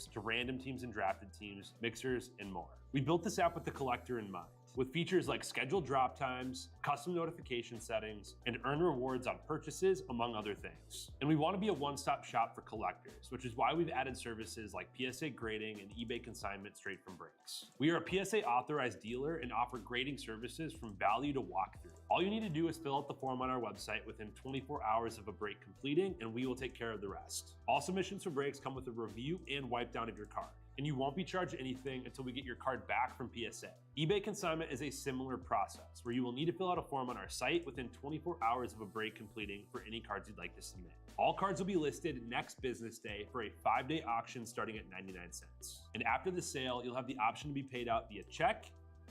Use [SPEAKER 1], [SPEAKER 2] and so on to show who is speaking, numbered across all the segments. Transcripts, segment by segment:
[SPEAKER 1] players to random teams and drafted teams, mixers, and more. We built this app with the collector in mind, with features like scheduled drop times, custom notification settings, and earn rewards on purchases, among other things. And we want to be a one-stop shop for collectors, which is why we've added services like PSA grading and eBay consignment straight from breaks. We are a PSA authorized dealer and offer grading services from value to walkthrough. All you need to do is fill out the form on our website within 24 hours of a break completing, and we will take care of the rest. All submissions for breaks come with a review and wipe down of your card, and you won't be charged anything until we get your card back from PSA. eBay consignment is a similar process where you will need to fill out a form on our site within 24 hours of a break completing for any cards you'd like to submit. All cards will be listed next business day for a 5-day auction starting at 99 cents. And after the sale, you'll have the option to be paid out via check,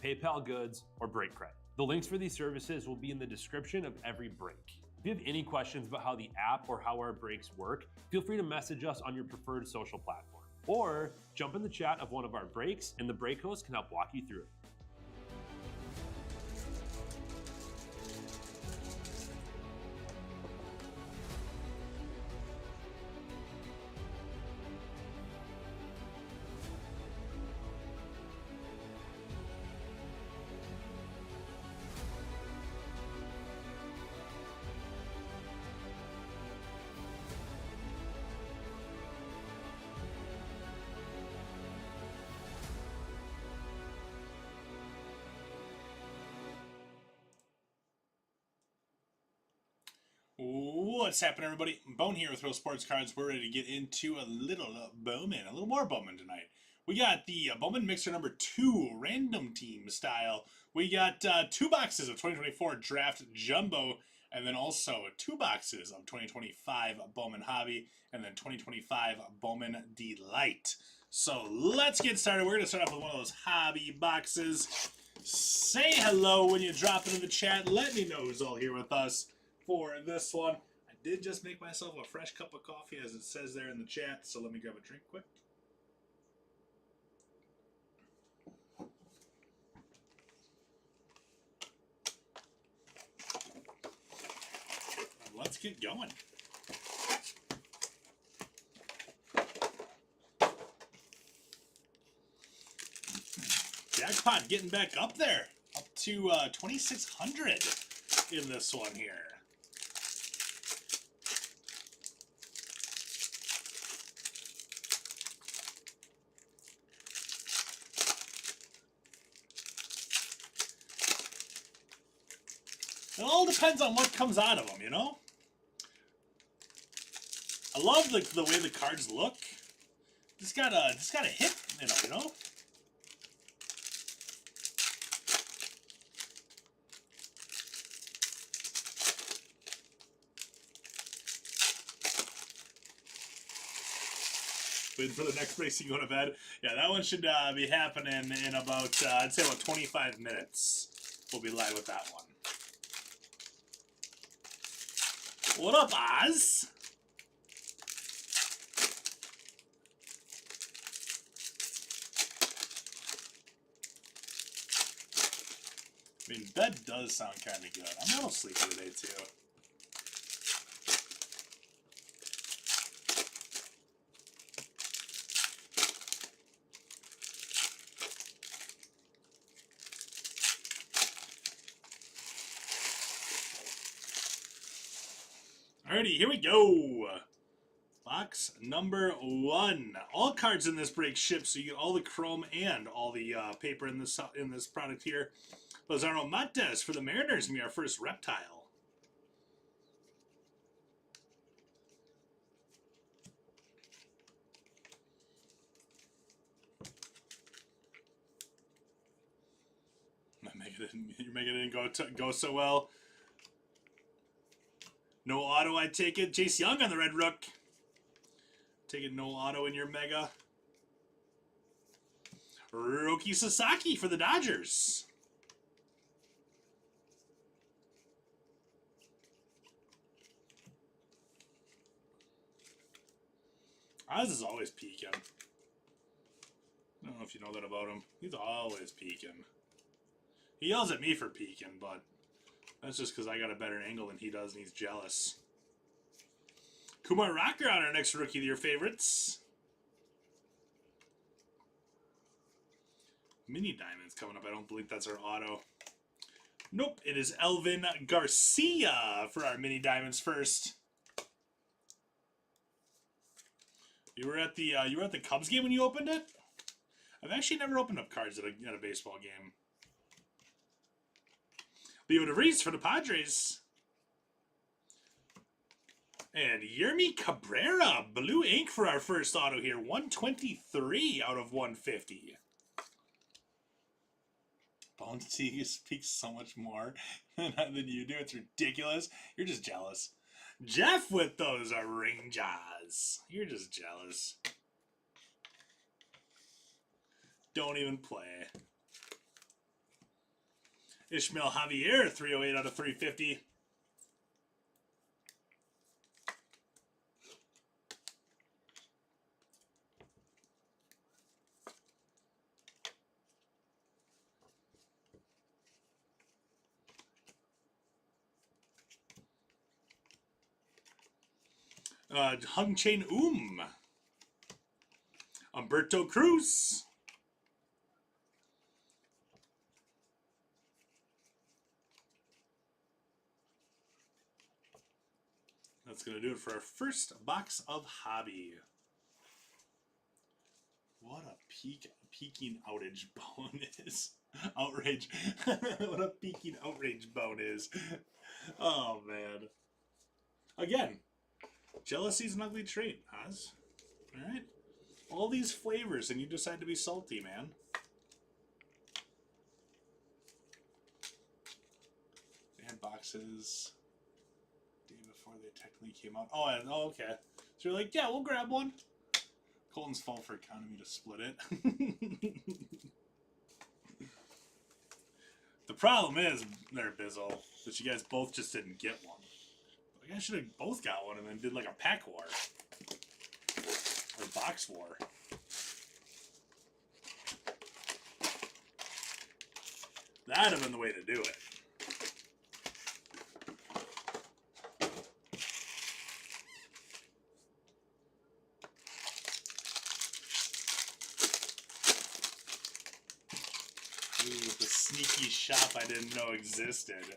[SPEAKER 1] PayPal goods, or break credit. The links for these services will be in the description of every break. If you have any questions about how the app or how our breaks work, feel free to message us on your preferred social platform. Or jump in the chat of one of our breaks and the break host can help walk you through it.
[SPEAKER 2] What's happening, everybody? Bone here with Real Sports Cards. We're ready to get into a little Bowman, a little more Bowman tonight. We got the Bowman Mixer number 2, random team style. We got 2 boxes of 2024 Draft Jumbo, and then also 2 boxes of 2025 Bowman Hobby, and then 2025 Bowman Delight. So let's get started. We're going to start off with one of those hobby boxes. Say hello when you drop it in the chat. Let me know who's all here with us for this one. I did just make myself a fresh cup of coffee, as it says there in the chat, so let me grab a drink quick. Let's get going. Jackpot getting back up there, up to 2,600 in this one here. It all depends on what comes out of them, you know? I love the way the cards look. Just gotta hit, you know? Waiting for the next race you go to bed. Yeah, that one should be happening in about, I'd say about 25 minutes. We'll be live with that one. What up, Oz? I mean, bed does sound kind of good. I'm a little sleepy today, too. Alrighty, here we go. Box number 1. All cards in this break ship, so you get all the chrome and all the paper in this product here. Lazaro Mates for the Mariners gonna be our first reptile. You're making it go so well. No auto, I take it. Chase Young on the Red Rook. Take it, no auto in your Mega. Roki Sasaki for the Dodgers. Oz is always peeking. I don't know if you know that about him. He's always peeking. He yells at me for peeking, but that's just because I got a better angle than he does and he's jealous. Kumar Rocker on our next Rookie of Your Favorites. Mini Diamonds coming up. I don't believe that's our auto. Nope, it is Elvin Garcia for our Mini Diamonds first. You were at the Cubs game when you opened it? I've actually never opened up cards at a baseball game. Leo DeVries for the Padres. And Yermi Cabrera, blue ink for our first auto here. 123 out of 150. Bones speaks so much more than you do. It's ridiculous. You're just jealous. Jeff with those Rangers. You're just jealous. Don't even play. Ishmael Javier, 308 out of 350. Hung Chain Humberto Cruz. That's going to do it for our first box of hobby. What a peaking outage bone is. Outrage. What a peaking outrage bone is. Oh, man. Again, jealousy's an ugly trait, Oz. Alright? All these flavors and you decide to be salty, man. They had boxes day before they technically came out. Oh, okay. So you're like, yeah, we'll grab one. Colton's fault for economy to split it. The problem is, there, Bizzle, that you guys both just didn't get one. You guys should have both got one and then did like a pack war. Or box war. That'd have been the way to do it. Ooh, the sneaky shop I didn't know existed.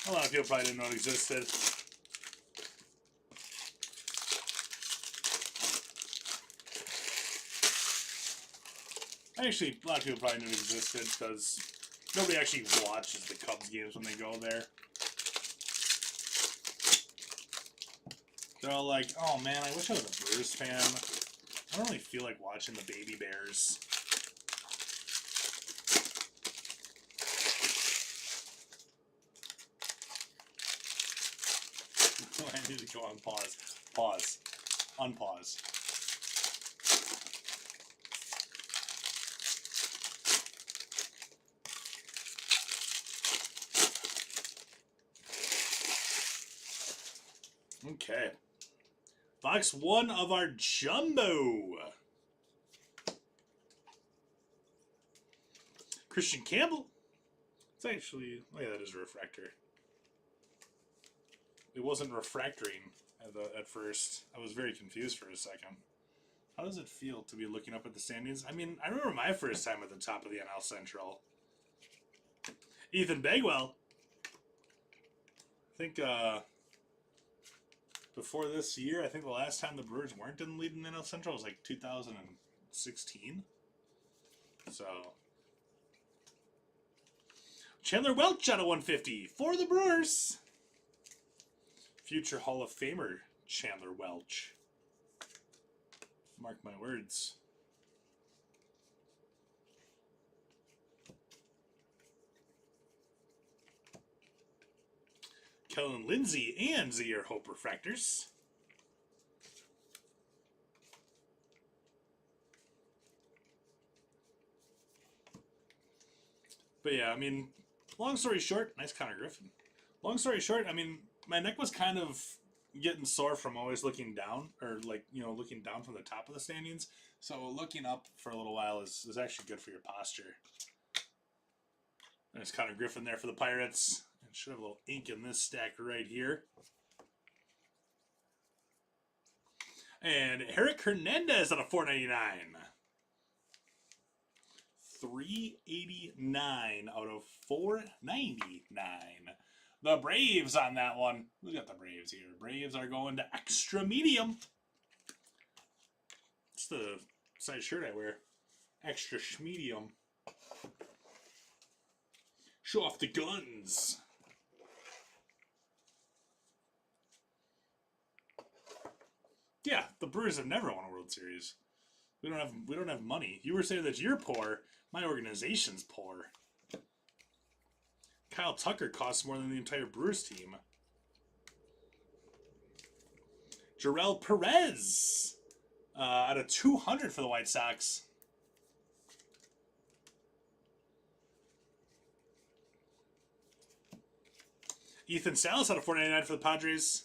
[SPEAKER 2] A lot of people probably didn't know it existed. Actually, a lot of people probably knew it existed because nobody actually watches the Cubs games when they go there. They're all like, oh man, I wish I was a Brewers fan. I don't really feel like watching the Baby Bears. I need to go on pause. Pause. Unpause. Okay. Box one of our Jumbo. Christian Campbell. It's actually, oh yeah, that is a refractor. It wasn't refractoring at first. I was very confused for a second. How does it feel to be looking up at the standings? I mean, I remember my first time at the top of the NL Central. Ethan Bagwell. I think before this year, I think the last time the Brewers weren't in the lead in the NL Central was like 2016. So, Chandler Welch out of 150 for the Brewers. Future Hall of Famer Chandler Welch. Mark my words. Kellen Lindsay and Zaire Hope refractors. But yeah, I mean, long story short, nice Connor Griffin. Long story short, I mean, my neck was kind of getting sore from always looking down, or like, you know, looking down from the top of the standings. So looking up for a little while is actually good for your posture. Nice Connor Griffin there for the Pirates. And should have a little ink in this stack right here. And Eric Hernandez out of 499. 389 out of 499. The Braves on that one. Who's got the Braves here? Braves are going to extra medium. It's the size shirt I wear. Extra medium. Show off the guns. Yeah, the Brewers have never won a World Series. We don't have money. You were saying that you're poor. My organization's poor. Kyle Tucker costs more than the entire Brewers team. Jarrell Perez out of 200 for the White Sox. Ethan Salas out of 499 for the Padres.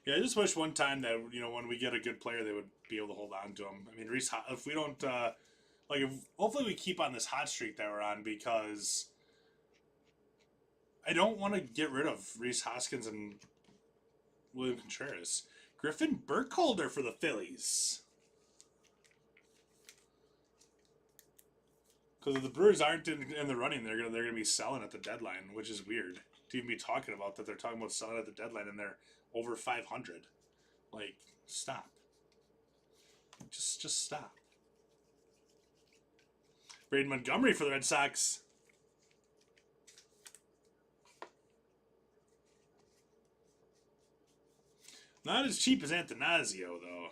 [SPEAKER 2] Yeah, I just wish one time that, you know, when we get a good player, they would be able to hold on to him. I mean, Reese, if we don't, hopefully we keep on this hot streak that we're on, because I don't want to get rid of Reese Hoskins and William Contreras. Griffin Burkholder for the Phillies. Because if the Brewers aren't in the running, they're gonna be selling at the deadline, which is weird to even be talking about that. They're talking about selling at the deadline and they're over 500. Like, stop. Just stop. Braden Montgomery for the Red Sox. Not as cheap as Attanasio, though.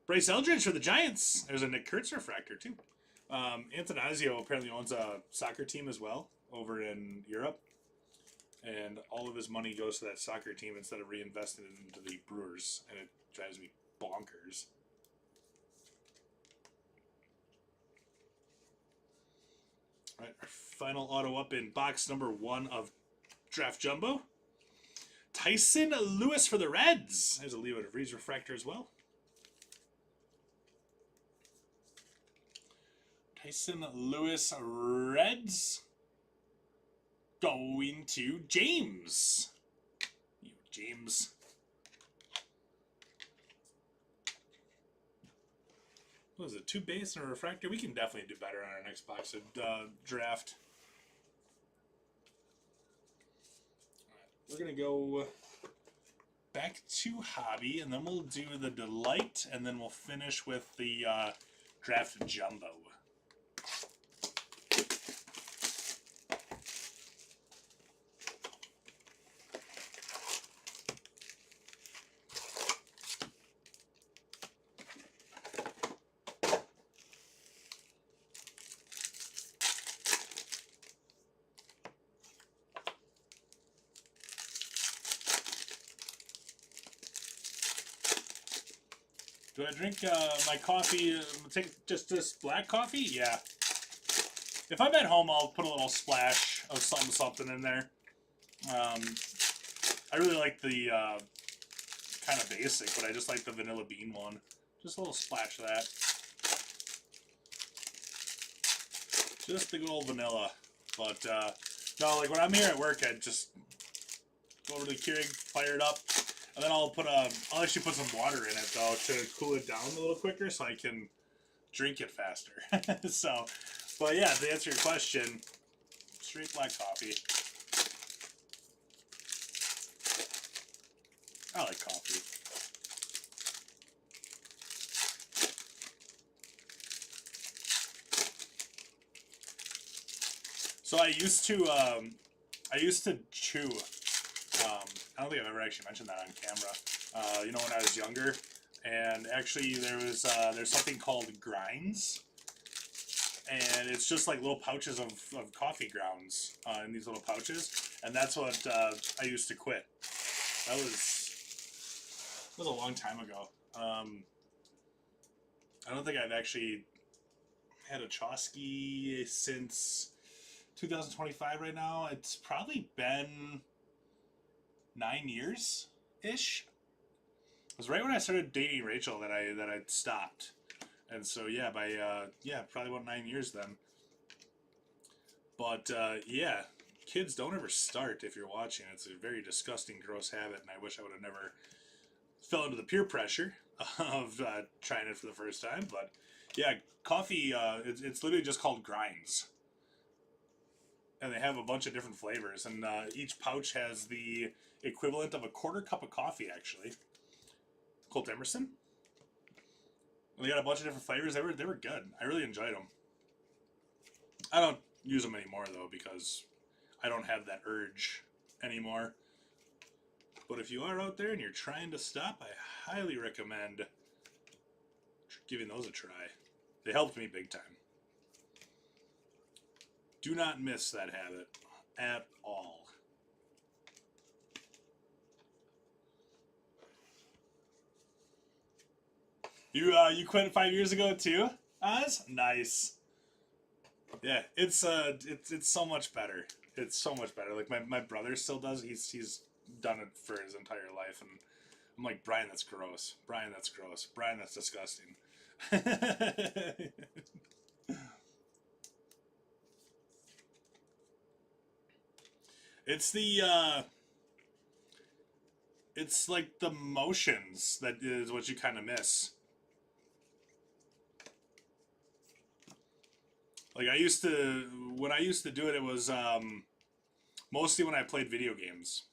[SPEAKER 2] Bryce Eldridge for the Giants. There's a Nick Kurtz refractor, too. Attanasio apparently owns a soccer team as well over in Europe. And all of his money goes to that soccer team instead of reinvesting it into the Brewers. And it drives me bonkers. All right, our final auto up in box number 1 of Draft Jumbo. Tyson Lewis for the Reds. There's a Leo DeVries refractor as well. Tyson Lewis Reds. Going to James. James. What is it? 2 base and a refractor? We can definitely do better on our next box of draft. All right, we're going to go back to Hobby, and then we'll do the Delight, and then we'll finish with the Draft Jumbo. Do I drink my coffee, take just this black coffee? Yeah. If I'm at home, I'll put a little splash of something in there. I really like the kind of basic, but I just like the vanilla bean one. Just a little splash of that. Just the good old vanilla. But, no, like when I'm here at work, I just go over to the Keurig, fire it up. And then I'll actually put some water in it, though, to cool it down a little quicker so I can drink it faster. So, but yeah, to answer your question, straight black coffee. I like coffee. So I used to chew. I don't think I've ever actually mentioned that on camera. You know, when I was younger, and actually there's something called grinds, and it's just like little pouches of coffee grounds in these little pouches, and that's what I used to quit. That was a long time ago. I don't think I've actually had a Chosky since 2025 right now. It's probably been 9 years-ish. It was right when I started dating Rachel that I stopped. And so yeah, by probably about 9 years then. But yeah, kids, don't ever start if you're watching. It's a very disgusting, gross habit, and I wish I would have never fell into the peer pressure of trying it for the first time. But yeah, coffee, it's literally just called grinds. And they have a bunch of different flavors, and each pouch has the equivalent of a quarter cup of coffee, actually. Colt Emerson. And they got a bunch of different flavors. They were good. I really enjoyed them. I don't use them anymore, though, because I don't have that urge anymore. But if you are out there and you're trying to stop, I highly recommend giving those a try. They helped me big time. Do not miss that habit at all. You quit 5 years ago too, Oz? Nice. Yeah, it's so much better. It's so much better. Like my brother still does. He's done it for his entire life, and I'm like, Brian, that's gross. Brian, that's gross. Brian, that's disgusting. It's it's like the motions that is what you kind of miss. Like when I used to do it, it was mostly when I played video games.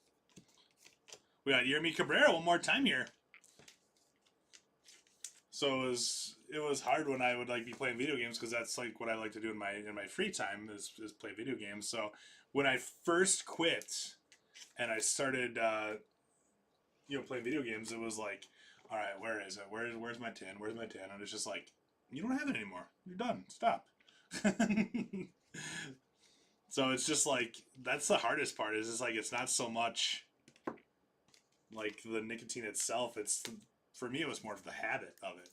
[SPEAKER 2] We got Yermi Cabrera one more time here. So it was hard when I would like be playing video games, because that's like what I like to do in my free time is play video games. So when I first quit and I started playing video games, it was like, all right, where is it? Where's my tin? Where's my tin? And it's just like, you don't have it anymore. You're done. Stop. So it's just like, that's the hardest part, is it's like, it's not so much like the nicotine itself. It's, for me, it was more of the habit of it.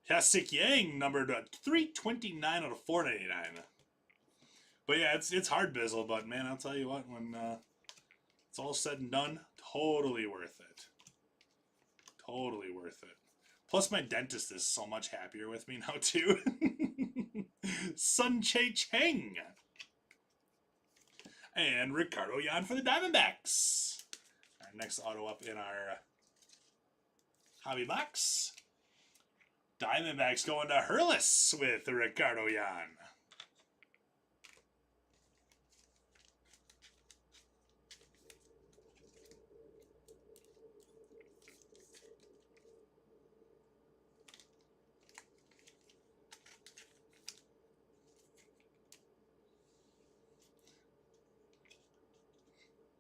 [SPEAKER 2] Hasik Yang numbered 329 out of 499. But yeah, it's hard, Bizzle, but man, I'll tell you what, when it's all said and done, totally worth it. Totally worth it. Plus, my dentist is so much happier with me now, too. Sun Che Cheng. And Ricardo Yan for the Diamondbacks. Our next auto up in our hobby box. Diamondbacks going to Hurlis with Ricardo Yan.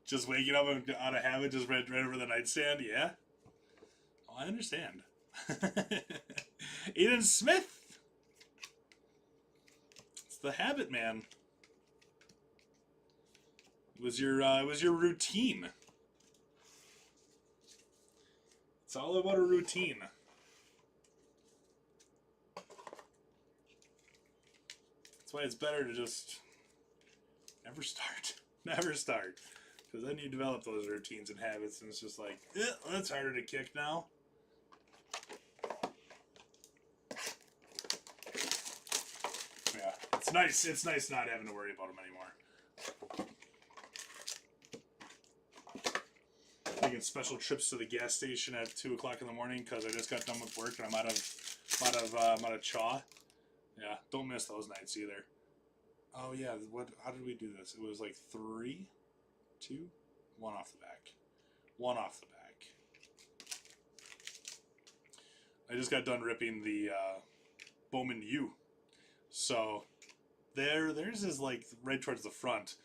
[SPEAKER 2] Just waking up out of habit, just right over the nightstand, yeah? Oh, I understand. Eden Smith. It's the habit, man. It was your routine. It's all about a routine. That's why it's better to just never start. Never start. Because then you develop those routines and habits, and it's just like, that's harder to kick now. Yeah, it's nice. It's nice not having to worry about them anymore. Making special trips to the gas station at 2 o'clock in the morning because I just got done with work and I'm out of chaw. Yeah, don't miss those nights either. Oh yeah, how did we do this? It was like 3, 2, 1 off the back. 1 off the back. I just got done ripping the Bowman U. So theirs is like right towards the front.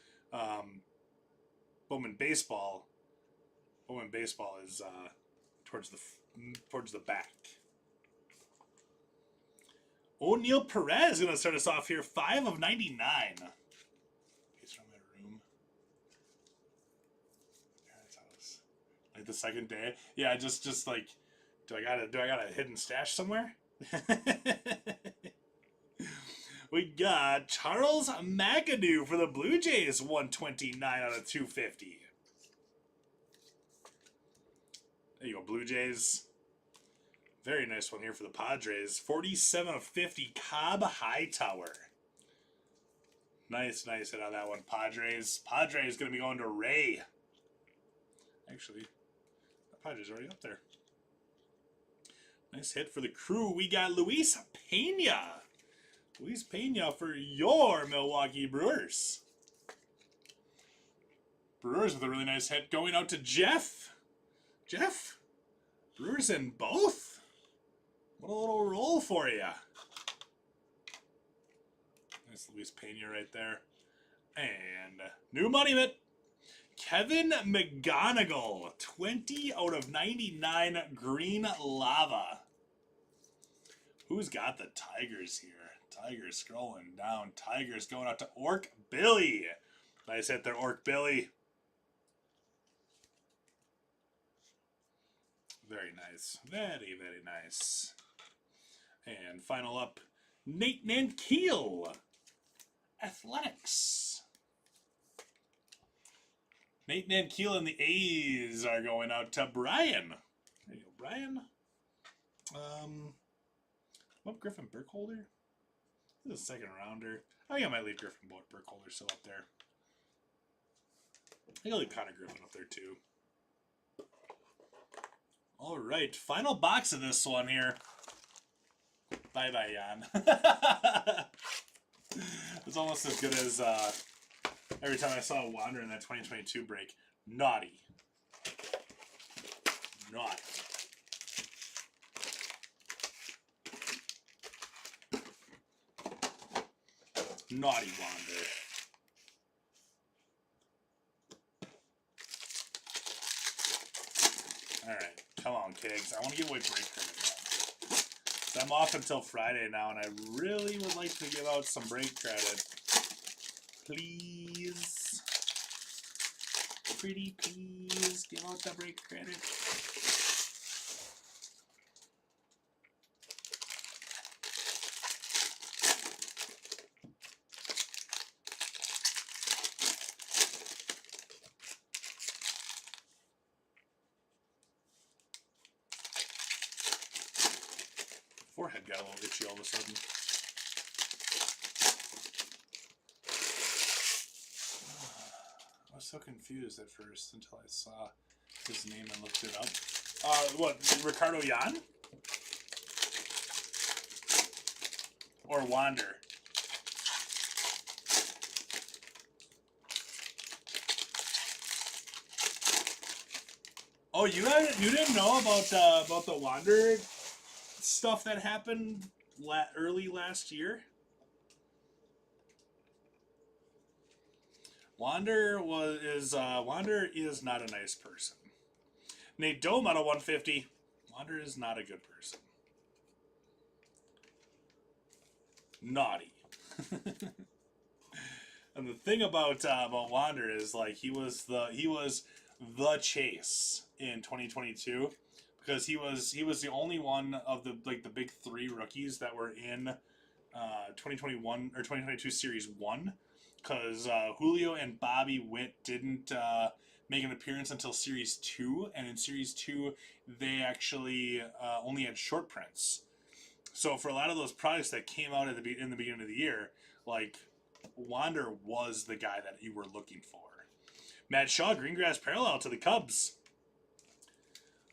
[SPEAKER 2] Bowman baseball is towards the back. O'Neal Perez is going to start us off here. 5 of 99. He's from my room. Like the second day. Yeah, just like, do I got a hidden stash somewhere? We got Charles McAdoo for the Blue Jays. 129 out of 250. There you go, Blue Jays. Very nice one here for the Padres. 47 of 50, Cobb Hightower. Nice hit on that one. Padres going to be going to Ray. Actually, the Padres already up there. Nice hit for the Crew. We got Luis Pena. Luis Pena for your Milwaukee Brewers. Brewers with a really nice hit going out to Jeff. Jeff, Brewers in both. What a little roll for you. Nice Luis Pena right there. And new money mitt. Kevin McGonigal, 20 out of 99 green lava. Who's got the Tigers here? Tigers scrolling down. Tigers going out to Orc Billy. Nice hit there, Orc Billy. Very nice. Very nice. And final up, Nate Nankeel. Athletics. Nate Nankeel and the A's are going out to Brian. There you go, Brian. What Griffin Burkholder? This is a second rounder. I think I might leave Griffin Burkholder still up there. I think I'll leave Connor Griffin up there too. All right, final box of this one here. Bye-bye, Jan. It's almost as good as every time I saw Wander in that 2022 break. Naughty. Naughty. Naughty Wander. Alright, come on, Kigs. I want to give away break credit now. So I'm off until Friday now, and I really would like to give out some break credit. Please. Pretty please, give out the break credit. Forehead got a little itchy all of a sudden. I was so confused at first until I saw his name and looked it up. What, Ricardo Yan? Or Wander? Oh, you didn't know about the Wander stuff that happened early last year? Wander is not a nice person. Nate Dome out of 150. Wander is not a good person. Naughty. And the thing about Wander is like he was the chase in 2022 because he was the only one of the big three rookies that were in 2021 or 2022 Series 1. Because Julio and Bobby Witt didn't make an appearance until Series 2, and in Series 2, they actually only had short prints. So for a lot of those products that came out in the beginning of the year, like, Wander was the guy that you were looking for. Matt Shaw, Greengrass Parallel to the Cubs.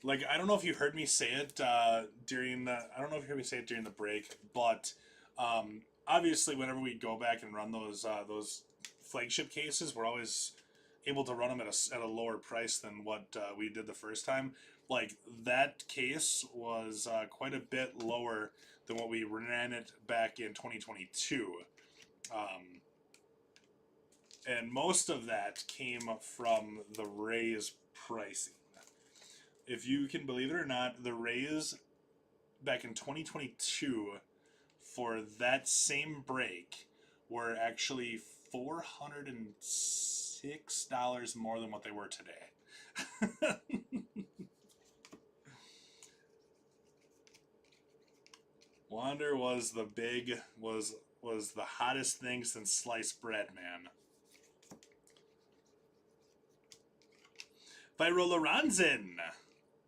[SPEAKER 2] Like, I don't know if you heard me say it during the break, but obviously, whenever we go back and run those flagship cases, we're always able to run them at a lower price than what we did the first time. Like, that case was quite a bit lower than what we ran it back in 2022. And most of that came from the Rays pricing. If you can believe it or not, the Rays back in 2022 for that same break were actually $406 more than what they were today. Wander was the hottest thing since sliced bread, man. Viro Lorenzen,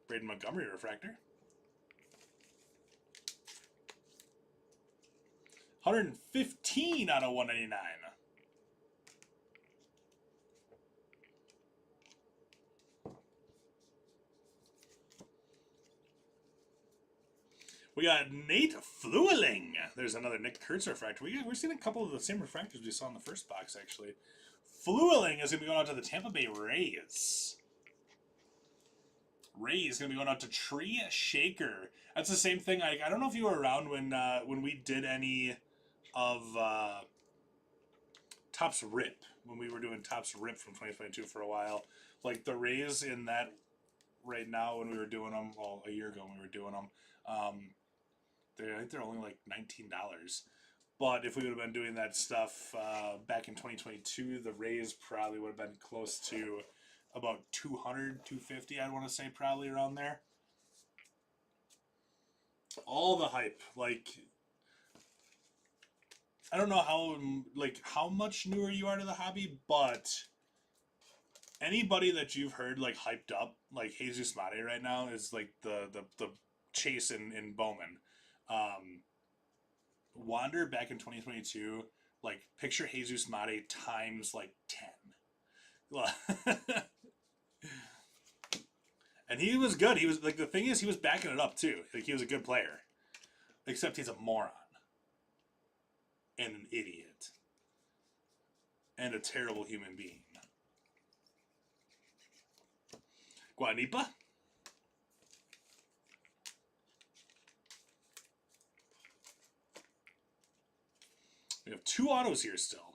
[SPEAKER 2] Braden Montgomery refractor. 115 out of 199. We got Nate Flueling. There's another Nick Kurtz refractor. We're seeing a couple of the same refractors we saw in the first box, actually. Flueling is going to be going out to the Tampa Bay Rays. Rays is going to be going out to Tree Shaker. That's the same thing. I don't know if you were around when we did any of Topps Rip, when we were doing Topps Rip from 2022 for a while. Like the Rays in that right now when we were doing them, well, a year ago when we were doing them, I think they're only like $19. But if we would have been doing that stuff back in 2022, the Rays probably would have been close to about 200, 250, I'd want to say, probably around there. All the hype, like, I don't know how much newer you are to the hobby, but anybody that you've heard like hyped up, like Jesus Mate right now, is like the chase in Bowman. Wander back in 2022, like picture Jesus Mate times like 10. And he was good. He was like, the thing is, he was backing it up too. Like, he was a good player, except he's a moron and an idiot and a terrible human being. Guanipa. We have 2 autos here still.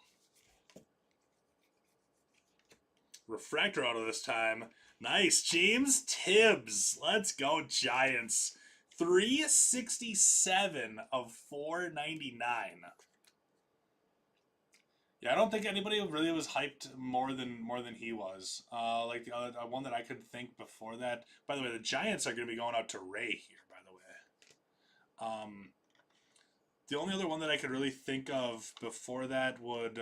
[SPEAKER 2] Refractor auto this time. Nice, James Tibbs. Let's go, Giants. 367 of 499. Yeah, I don't think anybody really was hyped more than he was. Like the other one that I could think before that. By the way, the Giants are going to be going out to Ray here. By the way, the only other one that I could really think of before that would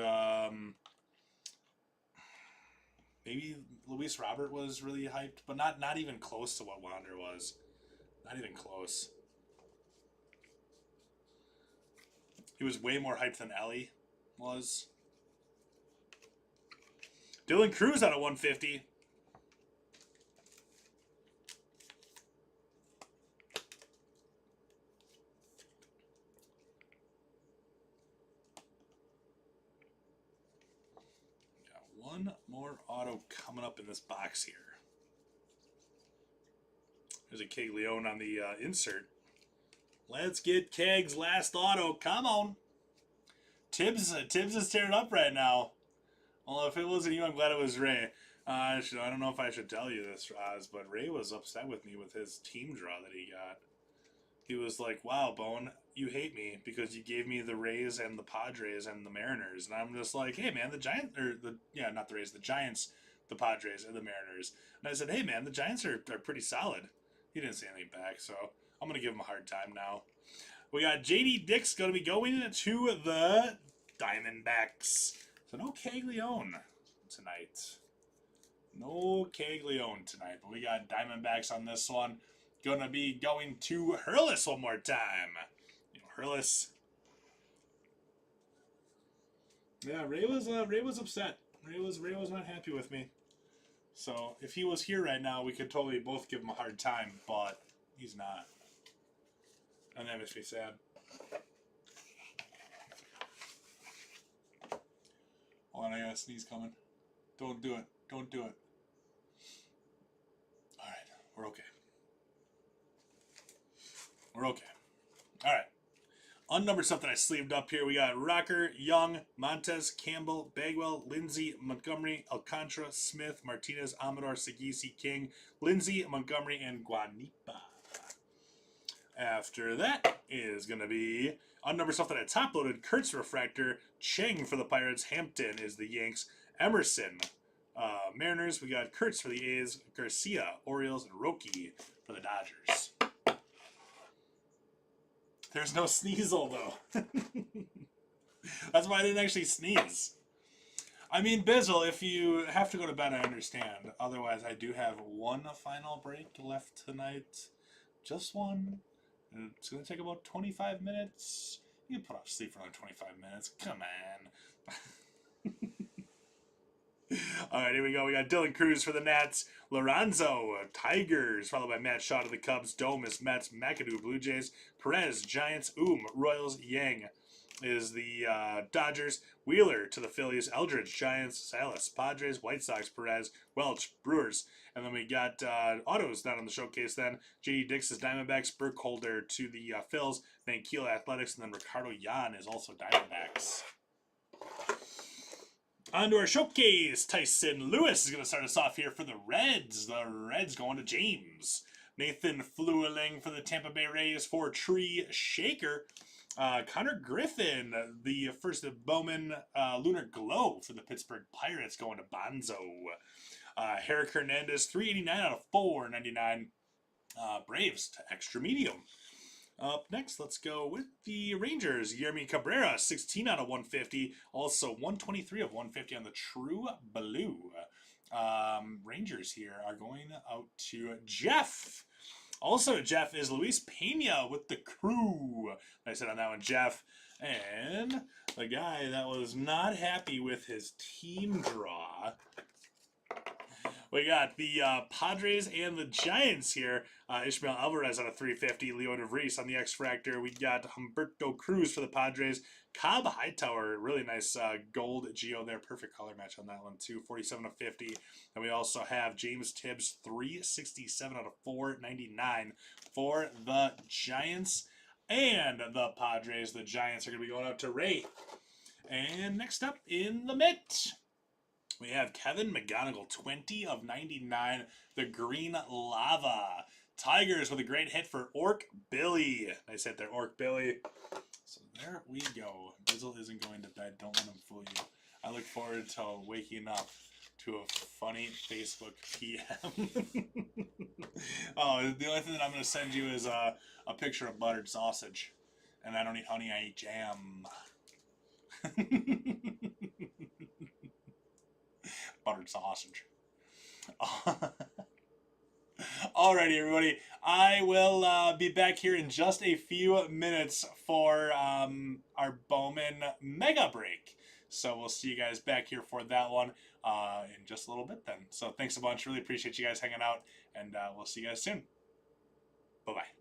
[SPEAKER 2] maybe Luis Robert was really hyped, but not even close to what Wander was. Not even close. He was way more hyped than Ellie was. Dylan Cruz out of 150. Got one more auto coming up in this box here. There's a Caglianone on the insert. Let's get Keg's last auto. Come on. Tibbs is tearing up right now. Well, if it wasn't you, I'm glad it was Ray. I don't know if I should tell you this, Roz, but Ray was upset with me with his team draw that he got. He was like, wow, Bone, you hate me because you gave me the Rays and the Padres and the Mariners. And I'm just like, hey, man, the Giants, not the Rays, the Giants, the Padres, and the Mariners. And I said, hey, man, the Giants are pretty solid. He didn't say anything back, so I'm going to give him a hard time now. We got J.D. Dix going to be going to the Diamondbacks. So no Caglianone tonight. No Caglianone tonight. But we got Diamondbacks on this one. Going to be going to Hurlis one more time. Hurlis. Yeah, Ray was upset. Ray was not happy with me. So if he was here right now, we could totally both give him a hard time, but he's not. And that makes me sad. Hold on, I got a sneeze coming. Don't do it. Don't do it. Alright, we're okay. We're okay. Alright. Unnumbered stuff that I sleeved up here. We got Rocker, Young, Montez, Campbell, Bagwell, Lindsay, Montgomery, Alcantara, Smith, Martinez, Amador, Sagisi, King, Lindsay, Montgomery, and Guanipa. After that is going to be unnumbered stuff that I top-loaded. Kurtz Refractor, Cheng for the Pirates, Hampton is the Yanks, Emerson, Mariners. We got Kurtz for the A's, Garcia, Orioles, and Roki for the Dodgers. There's no Sneasel, though. That's why I didn't actually sneeze. I mean, Bizzle, if you have to go to bed, I understand. Otherwise, I do have one final break left tonight. Just one. And it's going to take about 25 minutes. You can put off sleep for like 25 minutes. Come on. All right, here we go. We got Dylan Cruz for the Nats, Lorenzo, Tigers, followed by Matt Shaw to the Cubs, Domus, Mets, McAdoo, Blue Jays, Perez, Giants, Royals, Yang is the Dodgers, Wheeler to the Phillies, Eldridge, Giants, Salas, Padres, White Sox, Perez, Welch, Brewers, and then we got autos down on the showcase then. J.D. Dix is Diamondbacks, Burkholder to the Phils, Mankeela Athletics, and then Ricardo Yan is also Diamondbacks. On to our showcase. Tyson Lewis is going to start us off here for the Reds. The Reds going to James. Nathan Flueling for the Tampa Bay Rays for Tree Shaker. Connor Griffin, the first of Bowman Lunar Glow for the Pittsburgh Pirates going to Bonzo. Herrick Hernandez, 389 out of 499. Braves to extra medium. Up next, let's go with the Rangers. Yermi Cabrera, 16 out of 150. Also 123 of 150 on the True Blue. Rangers here are going out to Jeff. Also to Jeff is Luis Pena with the Crew. I said on that one, Jeff. And the guy that was not happy with his team draw. We got the Padres and the Giants here. Ishmael Alvarez on a 350. Leo DeVries on the X-Fractor. We got Humberto Cruz for the Padres. Cobb Hightower, really nice gold geo there. Perfect color match on that one too. 47 of 50. And we also have James Tibbs, 367 out of 499 for the Giants and the Padres. The Giants are going to be going out to Ray. And next up in the mitt, we have Kevin McGonigal, 20 of 99, the Green Lava. Tigers with a great hit for Orc Billy. Nice hit there, Orc Billy. So there we go. Bizzle isn't going to bed. Don't let him fool you. I look forward to waking up to a funny Facebook PM. Oh, the only thing that I'm going to send you is a picture of buttered sausage. And I don't eat honey, I eat jam. Buttered sausage. Alrighty, everybody. I will be back here in just a few minutes for our Bowman Mega Break. So we'll see you guys back here for that one in just a little bit then. So thanks a bunch. Really appreciate you guys hanging out, and we'll see you guys soon. Bye-bye.